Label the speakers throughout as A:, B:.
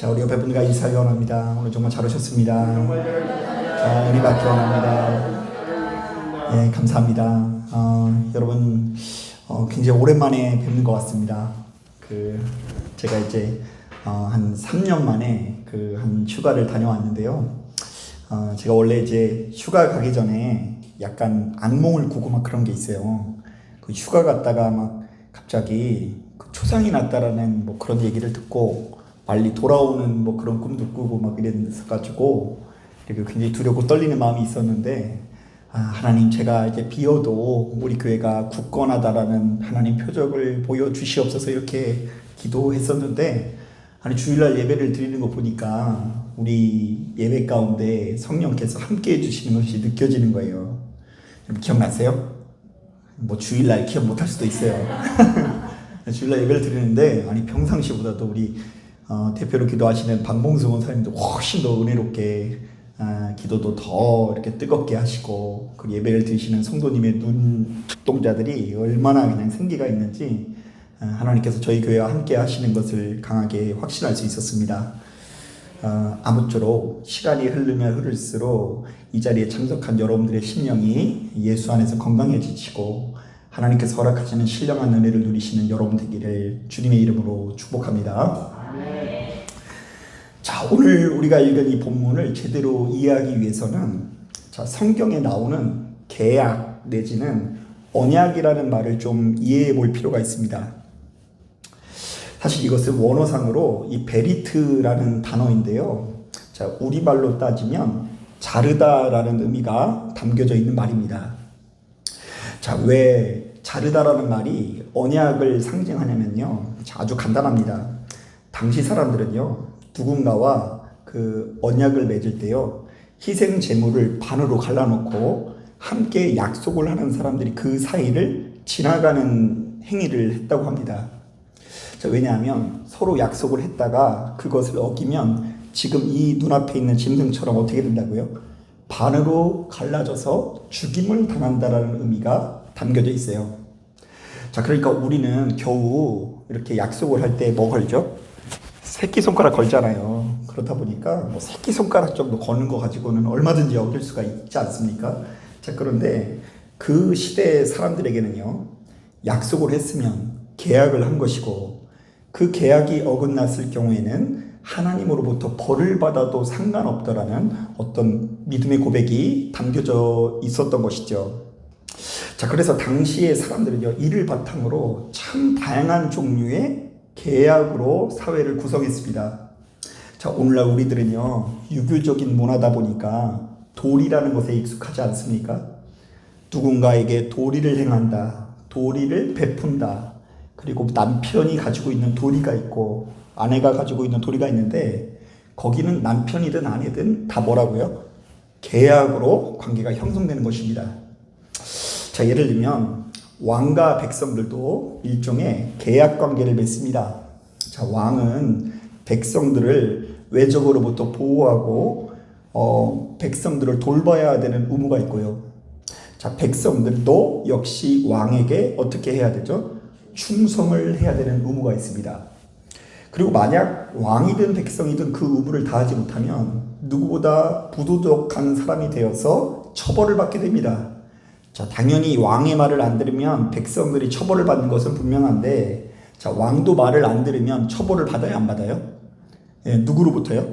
A: 자, 우리 옆에 분과 인사하기 원합니다. 오늘 정말 잘 오셨습니다. 자, 은혜 받기 원합니다. 예, 감사합니다. 여러분, 굉장히 오랜만에 뵙는 것 같습니다. 제가 이제, 한 3년 만에 한 휴가를 다녀왔는데요. 제가 원래 이제 휴가 가기 전에 약간 악몽을 꾸고 막 그런 게 있어요. 휴가 갔다가 막 갑자기 초상이 났다라는 뭐 그런 얘기를 듣고 빨리 돌아오는 뭐 그런 꿈도 꾸고 막 이랬어가지고 이렇게 굉장히 두렵고 떨리는 마음이 있었는데, 하나님, 제가 이제 비어도 우리 교회가 굳건하다라는 하나님 표적을 보여주시옵소서 이렇게 기도했었는데, 아니 주일날 예배를 드리는 거 보니까 우리 예배 가운데 성령께서 함께 해주시는 것이 느껴지는 거예요. 여러분 기억나세요? 뭐 주일날 기억 못할 수도 있어요. 주일날 예배를 드리는데, 아니 평상시보다도 우리 대표로 기도하시는 박봉수 원사님도 훨씬 더 은혜롭게, 기도도 더 이렇게 뜨겁게 하시고, 그 예배를 드리시는 성도님의 눈동자들이 얼마나 그냥 생기가 있는지 하나님께서 저희 교회와 함께 하시는 것을 강하게 확신할 수 있었습니다. 아무쪼록 시간이 흐르면 흐를수록 이 자리에 참석한 여러분들의 심령이 예수 안에서 건강해지시고 하나님께서 허락하시는 신령한 은혜를 누리시는 여러분 되기를 주님의 이름으로 축복합니다. 자, 오늘 우리가 읽은 이 본문을 제대로 이해하기 위해서는 성경에 나오는 계약 내지는 언약이라는 말을 좀 이해해 볼 필요가 있습니다. 사실 이것은 원어상으로 이 베리트라는 단어인데요. 자, 우리말로 따지면 자르다라는 의미가 담겨져 있는 말입니다. 자, 왜 자르다라는 말이 언약을 상징하냐면요. 자, 아주 간단합니다. 당시 사람들은요, 누군가와 그 언약을 맺을 때요, 희생 제물을 반으로 갈라놓고 함께 약속을 하는 사람들이 그 사이를 지나가는 행위를 했다고 합니다. 자, 왜냐하면 서로 약속을 했다가 그것을 어기면 지금 이 눈앞에 있는 짐승처럼 어떻게 된다고요? 반으로 갈라져서 죽임을 당한다라는 의미가 담겨져 있어요. 자, 그러니까 우리는 겨우 이렇게 약속을 할 때 뭐 걸죠? 새끼손가락 걸잖아요. 그렇다 보니까 뭐 새끼손가락 정도 거는 거 가지고는 얼마든지 어길 수가 있지 않습니까? 자, 그런데 그 시대의 사람들에게는요, 약속을 했으면 계약을 한 것이고, 그 계약이 어긋났을 경우에는 하나님으로부터 벌을 받아도 상관없다라는 어떤 믿음의 고백이 담겨져 있었던 것이죠. 자, 그래서 당시의 사람들은요, 이를 바탕으로 참 다양한 종류의 계약으로 사회를 구성했습니다. 자, 오늘날 우리들은요, 유교적인 문화다 보니까 도리라는 것에 익숙하지 않습니까? 누군가에게 도리를 행한다, 도리를 베푼다, 그리고 남편이 가지고 있는 도리가 있고 아내가 가지고 있는 도리가 있는데, 거기는 남편이든 아내든 다 뭐라고요? 계약으로 관계가 형성되는 것입니다. 자, 예를 들면 왕과 백성들도 일종의 계약 관계를 맺습니다. 자, 왕은 백성들을 외적으로부터 보호하고 백성들을 돌봐야 되는 의무가 있고요. 자, 백성들도 역시 왕에게 어떻게 해야 되죠? 충성을 해야 되는 의무가 있습니다. 그리고 만약 왕이든 백성이든 그 의무를 다하지 못하면 누구보다 부도덕한 사람이 되어서 처벌을 받게 됩니다. 자, 당연히 왕의 말을 안 들으면 백성들이 처벌을 받는 것은 분명한데, 자, 왕도 말을 안 들으면 처벌을 받아요, 안 받아요? 예, 누구로부터요?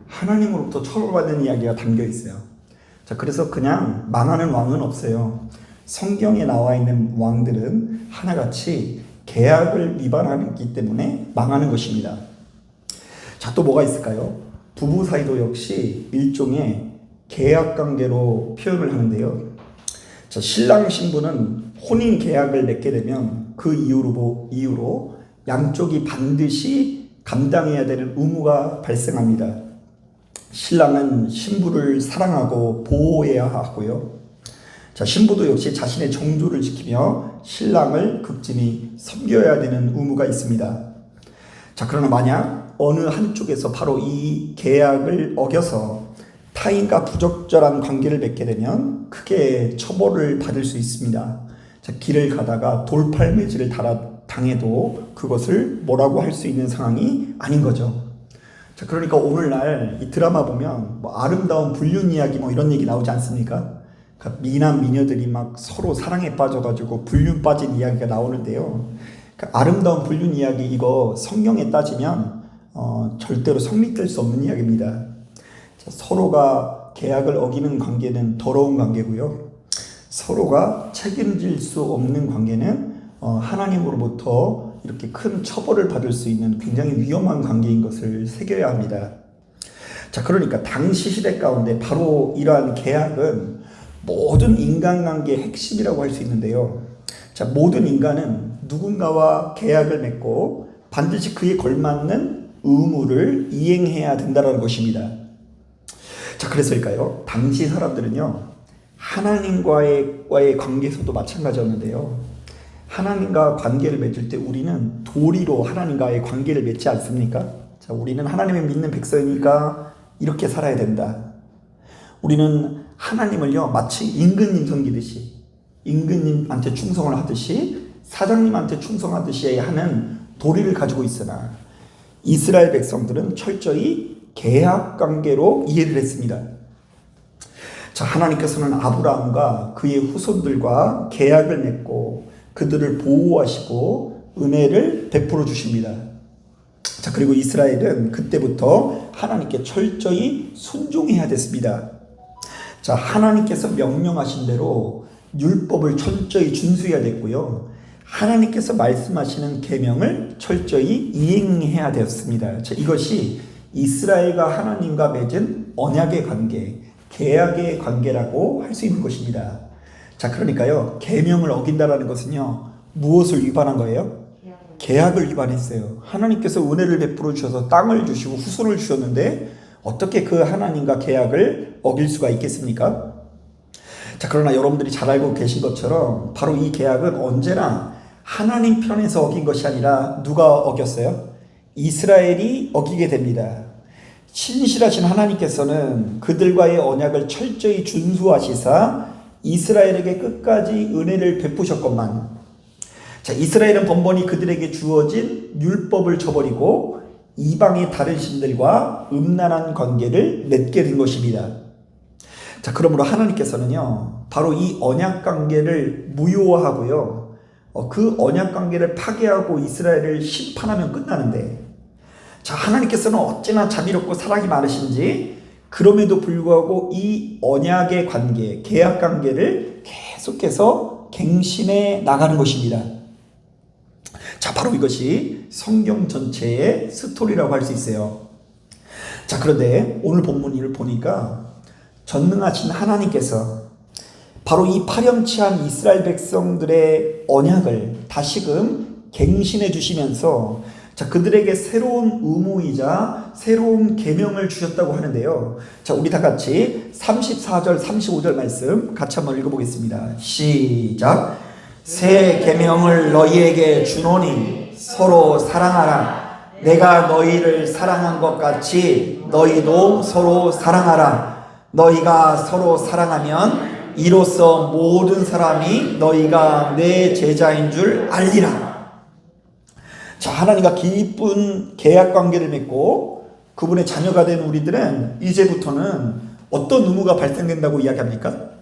A: 하나님으로부터 처벌받는 이야기가 담겨 있어요. 자, 그래서 그냥 망하는 왕은 없어요. 성경에 나와 있는 왕들은 하나같이 계약을 위반하기 때문에 망하는 것입니다. 자, 또 뭐가 있을까요? 부부 사이도 역시 일종의 계약 관계로 표현을 하는데요. 자, 신랑 신부는 혼인 계약을 맺게 되면 그 이유로 양쪽이 반드시 감당해야 되는 의무가 발생합니다. 신랑은 신부를 사랑하고 보호해야 하고요. 자, 신부도 역시 자신의 정조를 지키며 신랑을 극진히 섬겨야 되는 의무가 있습니다. 자, 그러나 만약 어느 한쪽에서 바로 이 계약을 어겨서 타인과 부적절한 관계를 맺게 되면 크게 처벌을 받을 수 있습니다. 자, 길을 가다가 돌팔매질을 당해도 그것을 뭐라고 할 수 있는 상황이 아닌 거죠. 자, 자, 그러니까 오늘날 이 드라마 보면 뭐 아름다운 불륜 이야기 뭐 이런 얘기 나오지 않습니까? 그러니까 미남 미녀들이 막 서로 사랑에 빠져가지고 불륜 빠진 이야기가 나오는데요. 그러니까 아름다운 불륜 이야기 이거 성경에 따지면 절대로 성립될 수 없는 이야기입니다. 자, 서로가 계약을 어기는 관계는 더러운 관계고요. 서로가 책임질 수 없는 관계는 하나님으로부터 이렇게 큰 처벌을 받을 수 있는 굉장히 위험한 관계인 것을 새겨야 합니다. 자, 그러니까 당시 시대 가운데 바로 이러한 계약은 모든 인간관계의 핵심이라고 할 수 있는데요. 자, 모든 인간은 누군가와 계약을 맺고 반드시 그에 걸맞는 의무를 이행해야 된다는 것입니다. 자, 그래서일까요? 당시 사람들은요, 하나님과의 관계에서도 마찬가지였는데요. 하나님과 관계를 맺을 때 우리는 도리로 하나님과의 관계를 맺지 않습니까? 자, 우리는 하나님을 믿는 백성이니까 이렇게 살아야 된다. 우리는 하나님을요, 마치 임금님 섬기듯이, 임금님한테 충성을 하듯이, 사장님한테 충성하듯이 하는 도리를 가지고 있으나 이스라엘 백성들은 철저히 계약 관계로 이해를 했습니다. 자, 하나님께서는 아브라함과 그의 후손들과 계약을 맺고 그들을 보호하시고 은혜를 베풀어 주십니다. 자, 그리고 이스라엘은 그때부터 하나님께 철저히 순종해야 됐습니다. 자, 하나님께서 명령하신 대로 율법을 철저히 준수해야 됐고요. 하나님께서 말씀하시는 계명을 철저히 이행해야 되었습니다. 자, 이것이 이스라엘과 하나님과 맺은 언약의 관계, 계약의 관계라고 할 수 있는 것입니다. 자, 그러니까요, 계명을 어긴다라는 것은요, 무엇을 위반한 거예요? 계약을 위반했어요. 하나님께서 은혜를 베풀어 주셔서 땅을 주시고 후손을 주셨는데 어떻게 그 하나님과 계약을 어길 수가 있겠습니까? 자, 그러나 여러분들이 잘 알고 계신 것처럼 바로 이 계약은 언제나 하나님 편에서 어긴 것이 아니라 누가 어겼어요? 이스라엘이 어기게 됩니다. 신실하신 하나님께서는 그들과의 언약을 철저히 준수하시사 이스라엘에게 끝까지 은혜를 베푸셨건만, 자, 이스라엘은 번번이 그들에게 주어진 율법을 저버리고 이방의 다른 신들과 음란한 관계를 맺게 된 것입니다. 자, 그러므로 하나님께서는요, 바로 이 언약 관계를 무효화하고요, 그 언약 관계를 파괴하고 이스라엘을 심판하면 끝나는데, 자, 하나님께서는 어찌나 자비롭고 사랑이 많으신지 그럼에도 불구하고 이 언약의 관계, 계약 관계를 계속해서 갱신해 나가는 것입니다. 자, 바로 이것이 성경 전체의 스토리라고 할 수 있어요. 자, 그런데 오늘 본문을 보니까 전능하신 하나님께서 바로 이 파렴치한 이스라엘 백성들의 언약을 다시금 갱신해 주시면서, 자, 그들에게 새로운 의무이자 새로운 계명을 주셨다고 하는데요. 자, 우리 다 같이 34절 35절 말씀 같이 한번 읽어보겠습니다. 시작. 새 계명을 너희에게 주노니 서로 사랑하라. 내가 너희를 사랑한 것 같이 너희도 서로 사랑하라. 너희가 서로 사랑하면 이로써 모든 사람이 너희가 내 제자인 줄 알리라. 자, 하나님과 깊은 계약 관계를 맺고 그분의 자녀가 된 우리들은 이제부터는 어떤 의무가 발생된다고 이야기합니까?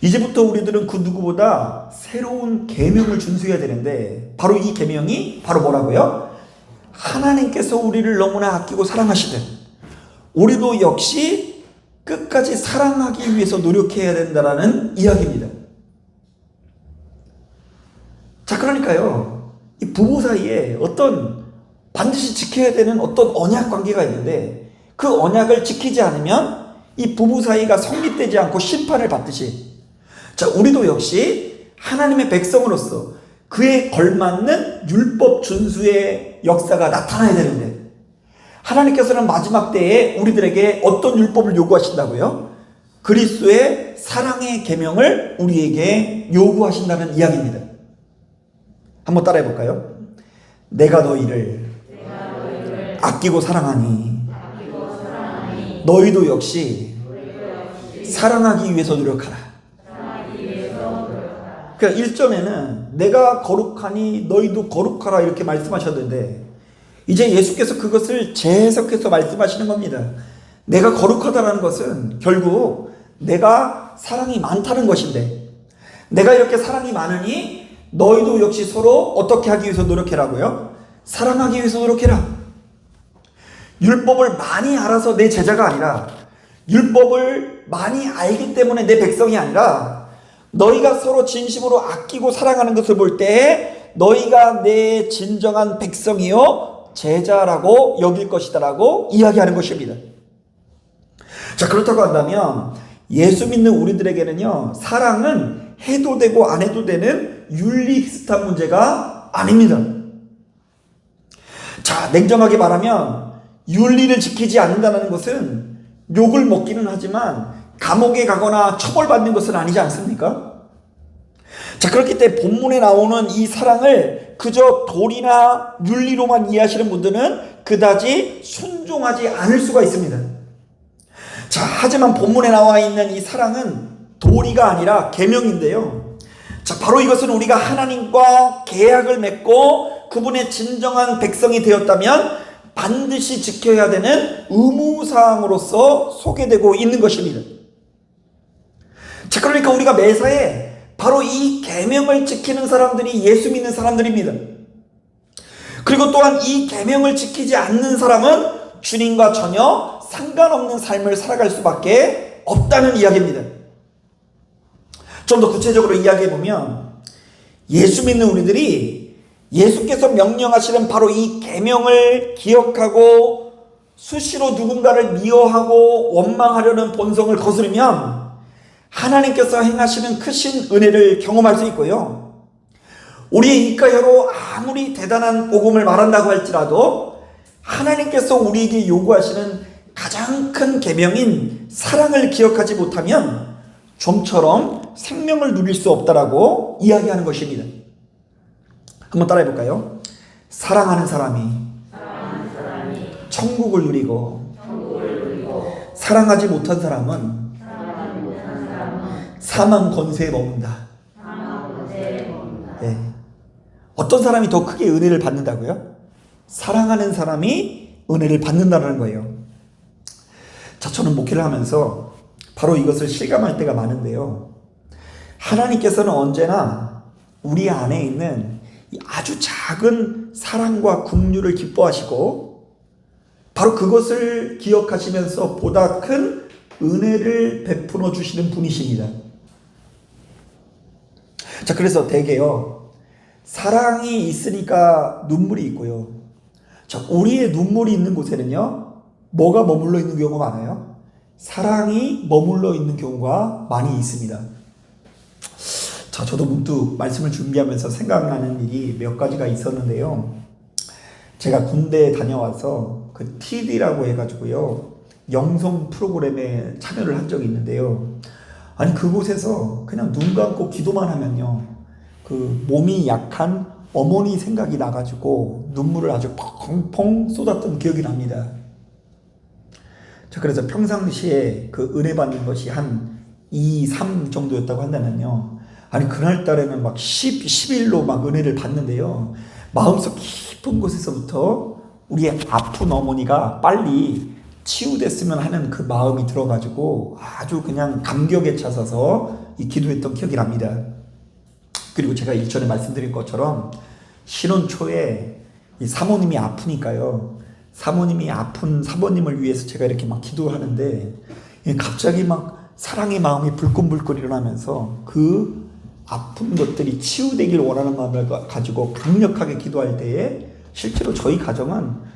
A: 이제부터 우리들은 그 누구보다 새로운 계명을 준수해야 되는데, 바로 이 계명이 바로 뭐라고요? 하나님께서 우리를 너무나 아끼고 사랑하시듯 우리도 역시 끝까지 사랑하기 위해서 노력해야 된다는 이야기입니다. 자, 그러니까요, 이 부부 사이에 어떤 반드시 지켜야 되는 어떤 언약 관계가 있는데, 그 언약을 지키지 않으면 이 부부 사이가 성립되지 않고 심판을 받듯이, 자, 우리도 역시 하나님의 백성으로서 그에 걸맞는 율법 준수의 역사가 나타나야 되는데, 하나님께서는 마지막 때에 우리들에게 어떤 율법을 요구하신다고요? 그리스도의 사랑의 계명을 우리에게 요구하신다는 이야기입니다. 한번 따라해 볼까요? 내가 너희를 아끼고 사랑하니 너희도 역시 사랑하기 위해서 노력하라. 그러니까 1절에는 내가 거룩하니 너희도 거룩하라 이렇게 말씀하셨는데, 이제 예수께서 그것을 재해석해서 말씀하시는 겁니다. 내가 거룩하다는 것은 결국 내가 사랑이 많다는 것인데, 내가 이렇게 사랑이 많으니 너희도 역시 서로 어떻게 하기 위해서 노력해라고요? 사랑하기 위해서 노력해라. 율법을 많이 알아서 내 제자가 아니라, 율법을 많이 알기 때문에 내 백성이 아니라, 너희가 서로 진심으로 아끼고 사랑하는 것을 볼 때 너희가 내 진정한 백성이요 제자라고 여길 것이다라고 이야기하는 것입니다. 자, 그렇다고 한다면 예수 믿는 우리들에게는요, 사랑은 해도 되고 안 해도 되는 윤리 비슷한 문제가 아닙니다. 자, 냉정하게 말하면 윤리를 지키지 않는다는 것은 욕을 먹기는 하지만 감옥에 가거나 처벌받는 것은 아니지 않습니까? 자, 그렇기 때문에 본문에 나오는 이 사랑을 그저 도리나 윤리로만 이해하시는 분들은 그다지 순종하지 않을 수가 있습니다. 자, 하지만 본문에 나와 있는 이 사랑은 도리가 아니라 계명인데요. 자, 바로 이것은 우리가 하나님과 계약을 맺고 그분의 진정한 백성이 되었다면 반드시 지켜야 되는 의무사항으로서 소개되고 있는 것입니다. 자, 그러니까 우리가 매사에 바로 이 계명을 지키는 사람들이 예수 믿는 사람들입니다. 그리고 또한 이 계명을 지키지 않는 사람은 주님과 전혀 상관없는 삶을 살아갈 수밖에 없다는 이야기입니다. 좀 더 구체적으로 이야기해보면 예수 믿는 우리들이 예수께서 명령하시는 바로 이 계명을 기억하고 수시로 누군가를 미워하고 원망하려는 본성을 거스르면 하나님께서 행하시는 크신 은혜를 경험할 수 있고요. 우리의 입가혀로 아무리 대단한 복음을 말한다고 할지라도 하나님께서 우리에게 요구하시는 가장 큰 계명인 사랑을 기억하지 못하면 좀처럼 생명을 누릴 수 없다라고 이야기하는 것입니다. 한번 따라해 볼까요? 사랑하는 사람이 천국을 누리고 사랑하지 못한 사람은 사망 권세에 머문다. 네. 어떤 사람이 더 크게 은혜를 받는다고요? 사랑하는 사람이 은혜를 받는다는 거예요. 자, 저는 목회를 하면서 바로 이것을 실감할 때가 많은데요. 하나님께서는 언제나 우리 안에 있는 아주 작은 사랑과 긍휼을 기뻐하시고 바로 그것을 기억하시면서 보다 큰 은혜를 베풀어 주시는 분이십니다. 자, 그래서 대개요, 사랑이 있으니까 눈물이 있고요. 자, 우리의 눈물이 있는 곳에는요, 뭐가 머물러 있는 경우가 많아요? 사랑이 머물러 있는 경우가 많이 있습니다. 자, 저도 문득 말씀을 준비하면서 생각나는 일이 몇 가지가 있었는데요. 제가 군대에 다녀와서 그 TD라고 해가지고요, 영성 프로그램에 참여를 한 적이 있는데요. 아니, 그곳에서 그냥 눈 감고 기도만 하면요, 그 몸이 약한 어머니 생각이 나가지고 눈물을 아주 펑펑 쏟았던 기억이 납니다. 자, 그래서 평상시에 그 은혜 받는 것이 한 2, 3 정도였다고 한다면요, 아니, 그날따라는 막 10일로 막 은혜를 받는데요, 마음속 깊은 곳에서부터 우리의 아픈 어머니가 빨리 치유됐으면 하는 그 마음이 들어가지고 아주 그냥 감격에 차서서 이 기도했던 기억이 납니다. 그리고 제가 일전에 말씀드린 것처럼 신혼 초에 이 사모님이 아프니까요, 사모님이 아픈 사모님을 위해서 제가 이렇게 막 기도하는데 갑자기 막 사랑의 마음이 불끈불끈 일어나면서 그 아픈 것들이 치유되길 원하는 마음을 가지고 강력하게 기도할 때에 실제로 저희 가정은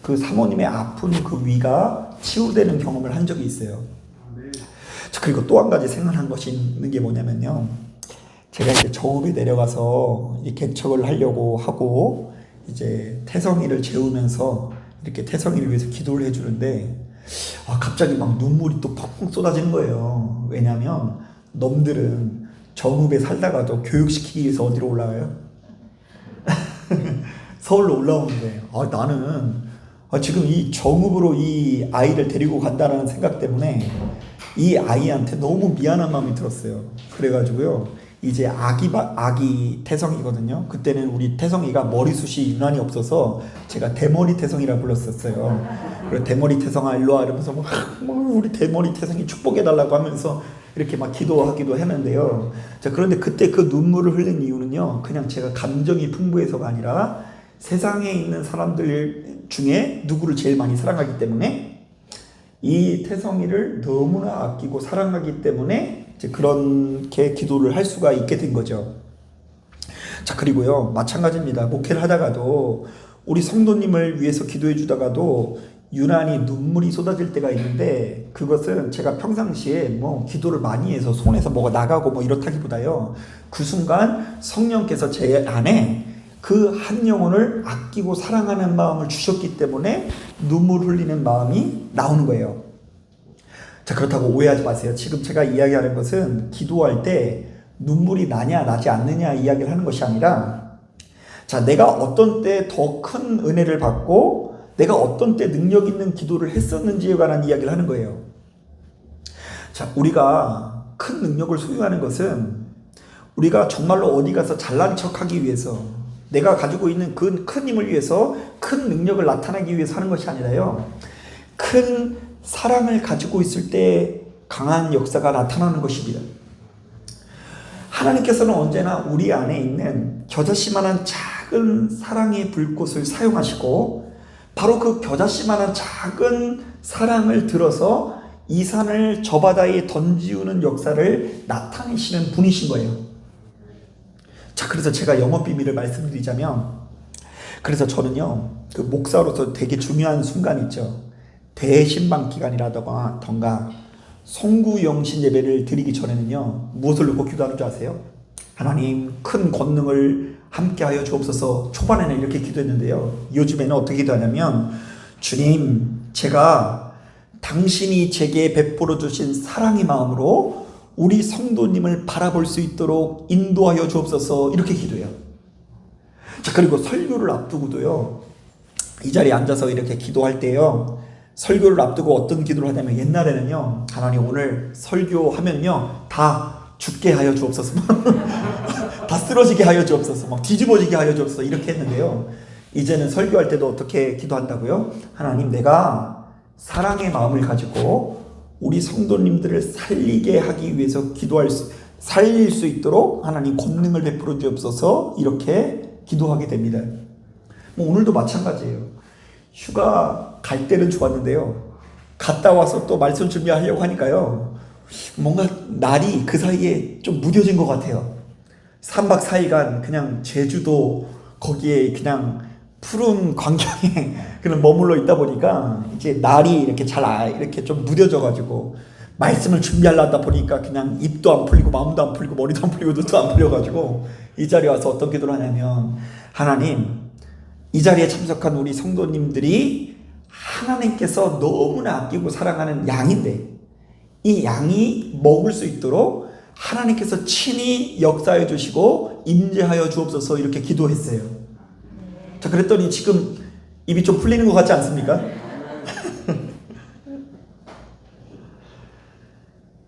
A: 그 사모님의 아픈 그 위가 치유되는 경험을 한 적이 있어요. 그리고 또 한 가지 생각난 것이 있는 게 뭐냐면요, 제가 이제 정읍에 내려가서 이 개척을 하려고 하고 이제 태성이를 재우면서 이렇게 태성이를 위해서 기도를 해주는데 갑자기 막 눈물이 또 펑펑 쏟아지는 거예요. 왜냐하면 놈들은 정읍에 살다가도 교육시키기 위해서 어디로 올라가요? 서울로 올라오는데 나는 지금 이 정읍으로 이 아이를 데리고 간다는 생각 때문에 이 아이한테 너무 미안한 마음이 들었어요. 그래가지고요, 이제 아기 태성이거든요. 그때는 우리 태성이가 머리숱이 유난히 없어서 제가 대머리 태성이라 불렀었어요. 그래서 대머리 태성아 일로 와 이러면서 막 우리 대머리 태성이 축복해달라고 하면서 이렇게 막 기도하기도 했는데요. 자, 그런데 그때 그 눈물을 흘린 이유는요, 그냥 제가 감정이 풍부해서가 아니라 세상에 있는 사람들 중에 누구를 제일 많이 사랑하기 때문에, 이 태성이를 너무나 아끼고 사랑하기 때문에 이제 그렇게 기도를 할 수가 있게 된 거죠. 자, 그리고요, 마찬가지입니다. 목회를 하다가도 우리 성도님을 위해서 기도해 주다가도 유난히 눈물이 쏟아질 때가 있는데, 그것은 제가 평상시에 뭐 기도를 많이 해서 손에서 뭐가 나가고 뭐 이렇다기보다요, 그 순간 성령께서 제 안에 그 한 영혼을 아끼고 사랑하는 마음을 주셨기 때문에 눈물 흘리는 마음이 나오는 거예요. 자, 그렇다고 오해하지 마세요. 지금 제가 이야기하는 것은 기도할 때 눈물이 나냐 나지 않느냐 이야기를 하는 것이 아니라, 자, 내가 어떤 때 더 큰 은혜를 받고 내가 어떤 때 능력 있는 기도를 했었는지에 관한 이야기를 하는 거예요. 자, 우리가 큰 능력을 소유하는 것은 우리가 정말로 어디 가서 잘난 척하기 위해서, 내가 가지고 있는 그 큰 힘을 위해서, 큰 능력을 나타내기 위해서 하는 것이 아니라요, 큰 사랑을 가지고 있을 때 강한 역사가 나타나는 것입니다. 하나님께서는 언제나 우리 안에 있는 겨자씨만한 작은 사랑의 불꽃을 사용하시고, 바로 그 겨자씨만한 작은 사랑을 들어서 이 산을 저 바다에 던지우는 역사를 나타내시는 분이신 거예요. 자, 그래서 제가 영업 비밀을 말씀드리자면, 그래서 저는요, 그 목사로서 되게 중요한 순간 있죠. 대신방 기간이라던가 송구영신 예배를 드리기 전에는요, 무엇을 놓고 기도하는 줄 아세요? 하나님, 큰 권능을 함께하여 주옵소서. 초반에는 이렇게 기도했는데요, 요즘에는 어떻게 기도하냐면, 주님, 제가 당신이 제게 베풀어 주신 사랑의 마음으로 우리 성도님을 바라볼 수 있도록 인도하여 주옵소서, 이렇게 기도해요. 자, 그리고 설교를 앞두고도요, 이 자리에 앉아서 이렇게 기도할 때요, 설교를 앞두고 어떤 기도를 하냐면, 옛날에는요, 하나님 오늘 설교하면요 다 죽게 하여 주옵소서, 다 쓰러지게 하여 주옵소서, 막 뒤집어지게 하여 주옵소서, 이렇게 했는데요, 이제는 설교할 때도 어떻게 기도한다고요? 하나님, 내가 사랑의 마음을 가지고 우리 성도님들을 살리게 하기 위해서 살릴 수 있도록 하나님 권능을 베풀어 주옵소서, 이렇게 기도하게 됩니다. 뭐 오늘도 마찬가지예요. 휴가 갈 때는 좋았는데요, 갔다 와서 또 말씀 준비하려고 하니까요, 뭔가 날이 그 사이에 좀 무뎌진 것 같아요. 3박 4일간 그냥 제주도 거기에 그냥 푸른 광경에 그냥 머물러 있다 보니까 이제 날이 이렇게 이렇게 좀 무뎌져 가지고 말씀을 준비하려다 보니까 그냥 입도 안 풀리고 마음도 안 풀리고 머리도 안 풀리고 눈도 안 풀려 가지고 이 자리에 와서 어떤 기도를 하냐면, 하나님, 이 자리에 참석한 우리 성도님들이 하나님께서 너무나 아끼고 사랑하는 양인데, 이 양이 먹을 수 있도록 하나님께서 친히 역사해 주시고 임재하여 주옵소서, 이렇게 기도했어요. 자, 그랬더니 지금 입이 좀 풀리는 것 같지 않습니까?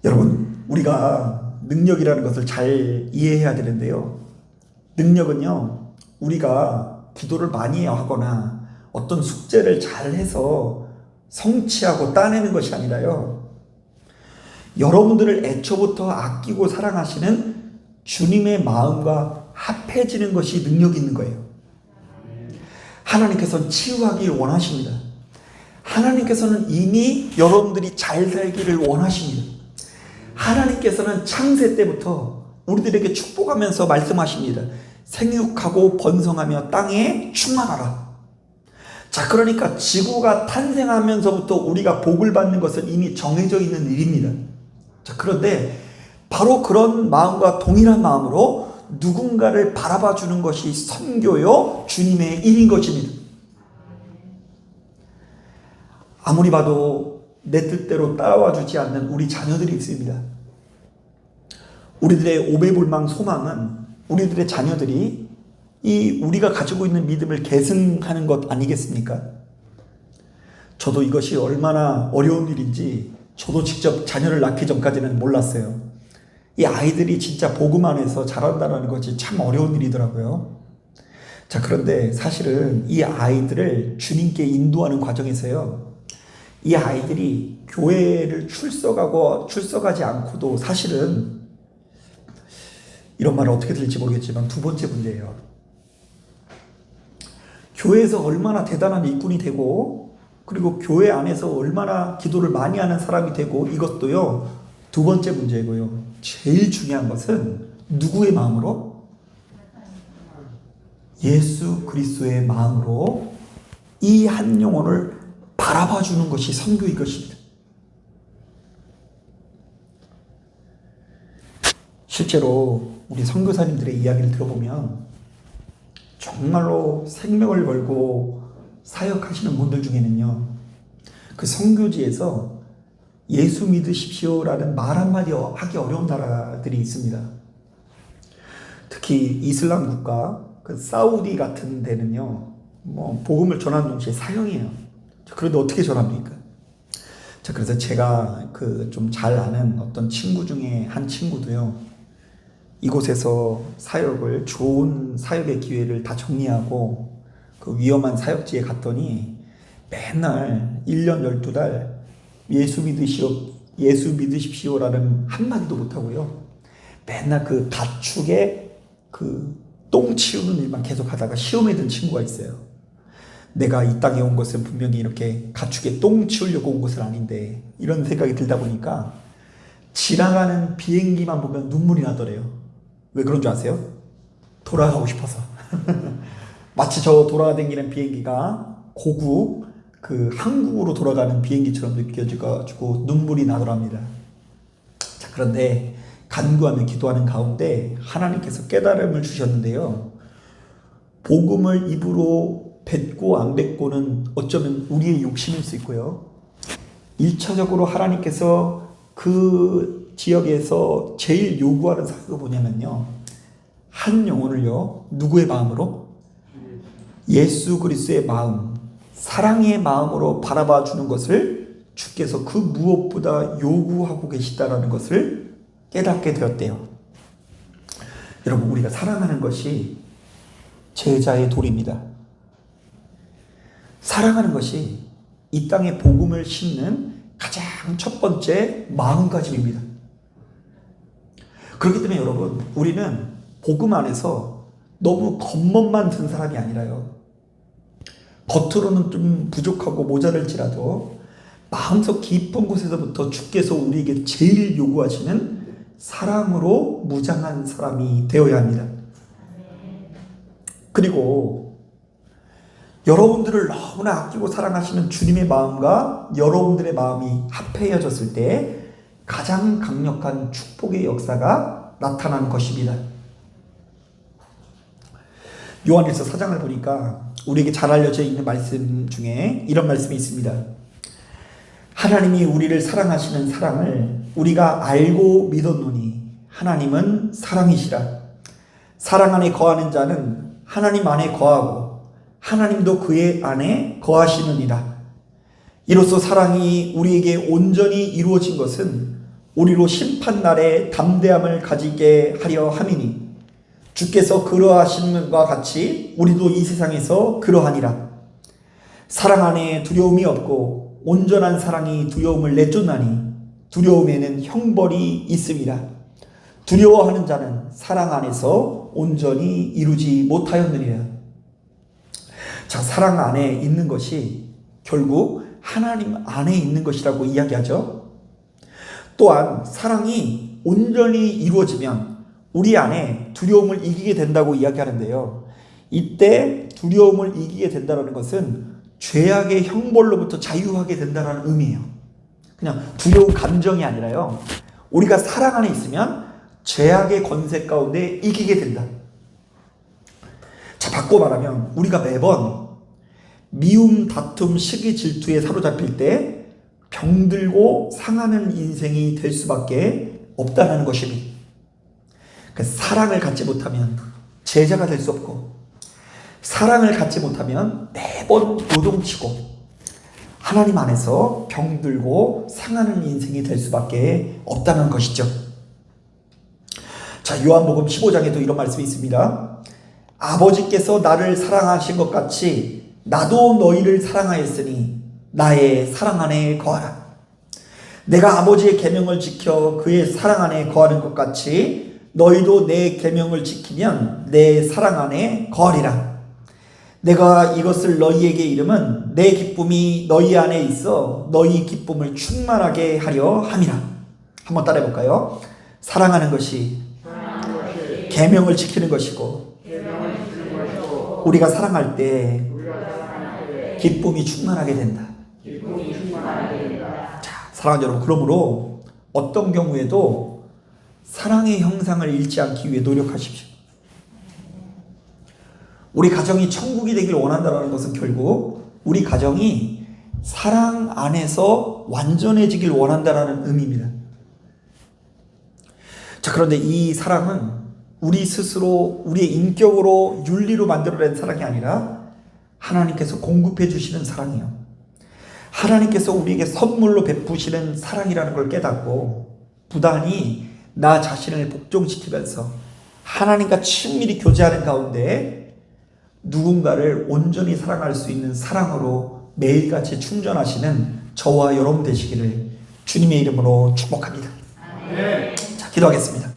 A: 여러분, 우리가 능력이라는 것을 잘 이해해야 되는데요, 능력은요, 우리가 기도를 많이 하거나 어떤 숙제를 잘 해서 성취하고 따내는 것이 아니라요, 여러분들을 애초부터 아끼고 사랑하시는 주님의 마음과 합해지는 것이 능력이 있는 거예요. 하나님께서는 치유하기를 원하십니다. 하나님께서는 이미 여러분들이 잘 살기를 원하십니다. 하나님께서는 창세 때부터 우리들에게 축복하면서 말씀하십니다. 생육하고 번성하며 땅에 충만하라. 자, 그러니까 지구가 탄생하면서부터 우리가 복을 받는 것은 이미 정해져 있는 일입니다. 자, 그런데 바로 그런 마음과 동일한 마음으로 누군가를 바라봐 주는 것이 선교요 주님의 일인 것입니다. 아무리 봐도 내 뜻대로 따라와 주지 않는 우리 자녀들이 있습니다. 우리들의 오배불망 소망은 우리들의 자녀들이 이 우리가 가지고 있는 믿음을 계승하는 것 아니겠습니까? 저도 이것이 얼마나 어려운 일인지 저도 직접 자녀를 낳기 전까지는 몰랐어요. 이 아이들이 진짜 복음 안에서 자란다는 것이 참 어려운 일이더라고요. 자, 그런데 사실은 이 아이들을 주님께 인도하는 과정에서요, 이 아이들이 교회를 출석하지 않고도 사실은, 이런 말을 어떻게 들을지 모르겠지만 두 번째 문제예요. 교회에서 얼마나 대단한 일꾼이 되고, 그리고 교회 안에서 얼마나 기도를 많이 하는 사람이 되고, 이것도요 두 번째 문제고요. 제일 중요한 것은 누구의 마음으로? 예수 그리스도의 마음으로 이 한 영혼을 바라봐 주는 것이 선교인 것입니다. 실제로 우리 선교사님들의 이야기를 들어보면 정말로 생명을 걸고 사역하시는 분들 중에는요, 그 선교지에서 예수 믿으십시오라는 말 한마디 하기 어려운 나라들이 있습니다. 특히 이슬람 국가, 그 사우디 같은 데는요, 복음을 전하는 동시에 사형이에요. 그런데 어떻게 전합니까? 자, 그래서 제가 좀 잘 아는 어떤 친구 중에 한 친구도요, 이곳에서 좋은 사역의 기회를 다 정리하고 그 위험한 사역지에 갔더니 맨날 1년 12달 예수 믿으십시오라는 한마디도 못하고요, 맨날 그 가축에 똥 치우는 일만 계속 하다가 시험에 든 친구가 있어요. 내가 이 땅에 온 것은 분명히 이렇게 가축에 똥 치우려고 온 것은 아닌데, 이런 생각이 들다 보니까 지나가는 비행기만 보면 눈물이 나더래요. 왜 그런 줄 아세요? 돌아가고 싶어서. 마치 저 돌아다니는 비행기가 고국 한국으로 돌아가는 비행기처럼 느껴져가지고 눈물이 나더랍니다. 자, 그런데 간구하며 기도하는 가운데 하나님께서 깨달음을 주셨는데요, 복음을 입으로 뱉고 안 뱉고는 어쩌면 우리의 욕심일 수 있고요, 1차적으로 하나님께서 그 지역에서 제일 요구하는 사유가 뭐냐면요, 한 영혼을요, 누구의 마음으로? 예수 그리스도의 마음, 사랑의 마음으로 바라봐 주는 것을 주께서 그 무엇보다 요구하고 계시다라는 것을 깨닫게 되었대요. 여러분, 우리가 사랑하는 것이 제자의 도리입니다. 사랑하는 것이 이 땅에 복음을 심는 가장 첫 번째 마음가짐입니다. 그렇기 때문에 여러분, 우리는 복음 안에서 너무 겉멋만 든 사람이 아니라요, 겉으로는 좀 부족하고 모자랄지라도 마음속 깊은 곳에서부터 주께서 우리에게 제일 요구하시는 사랑으로 무장한 사람이 되어야 합니다. 그리고 여러분들을 너무나 아끼고 사랑하시는 주님의 마음과 여러분들의 마음이 합해졌을 때 가장 강력한 축복의 역사가 나타나는 것입니다. 요한일서 4장을 보니까 우리에게 잘 알려져 있는 말씀 중에 이런 말씀이 있습니다. 하나님이 우리를 사랑하시는 사랑을 우리가 알고 믿었노니 하나님은 사랑이시라. 사랑 안에 거하는 자는 하나님 안에 거하고 하나님도 그의 안에 거하시느니라. 이로써 사랑이 우리에게 온전히 이루어진 것은 우리로 심판날에 담대함을 가지게 하려 함이니 주께서 그러하시는 것과 같이 우리도 이 세상에서 그러하니라. 사랑 안에 두려움이 없고 온전한 사랑이 두려움을 내쫓나니 두려움에는 형벌이 있음이라. 두려워하는 자는 사랑 안에서 온전히 이루지 못하였느니라. 자, 사랑 안에 있는 것이 결국 하나님 안에 있는 것이라고 이야기하죠. 또한 사랑이 온전히 이루어지면 우리 안에 두려움을 이기게 된다고 이야기하는데요, 이때 두려움을 이기게 된다는 것은 죄악의 형벌로부터 자유하게 된다는 의미예요. 그냥 두려운 감정이 아니라요, 우리가 사랑 안에 있으면 죄악의 권세 가운데 이기게 된다. 자, 바꿔 말하면 우리가 매번 미움, 다툼, 시기, 질투에 사로잡힐 때 병들고 상하는 인생이 될 수밖에 없다는 것입니다. 사랑을 갖지 못하면 제자가 될 수 없고, 사랑을 갖지 못하면 매번 요동치고 하나님 안에서 병들고 상하는 인생이 될 수밖에 없다는 것이죠. 자, 요한복음 15장에도 이런 말씀이 있습니다. 아버지께서 나를 사랑하신 것 같이 나도 너희를 사랑하였으니 나의 사랑 안에 거하라. 내가 아버지의 계명을 지켜 그의 사랑 안에 거하는 것 같이 너희도 내 계명을 지키면 내 사랑 안에 거하리라. 내가 이것을 너희에게 이름은 내 기쁨이 너희 안에 있어 너희 기쁨을 충만하게 하려 함이라. 한번 따라해 볼까요? 사랑하는 것이 계명을 지키는 것이고 우리가 사랑할 때 기쁨이 충만하게 된다. 자, 사랑하는 여러분, 그러므로 어떤 경우에도 사랑의 형상을 잃지 않기 위해 노력하십시오. 우리 가정이 천국이 되길 원한다는 것은 결국 우리 가정이 사랑 안에서 완전해지길 원한다는 의미입니다. 자, 그런데 이 사랑은 우리 스스로 우리의 인격으로 윤리로 만들어낸 사랑이 아니라 하나님께서 공급해 주시는 사랑이요, 하나님께서 우리에게 선물로 베푸시는 사랑이라는 걸 깨닫고 부단히 나 자신을 복종시키면서 하나님과 친밀히 교제하는 가운데 누군가를 온전히 사랑할 수 있는 사랑으로 매일같이 충전하시는 저와 여러분 되시기를 주님의 이름으로 축복합니다. 자, 기도하겠습니다.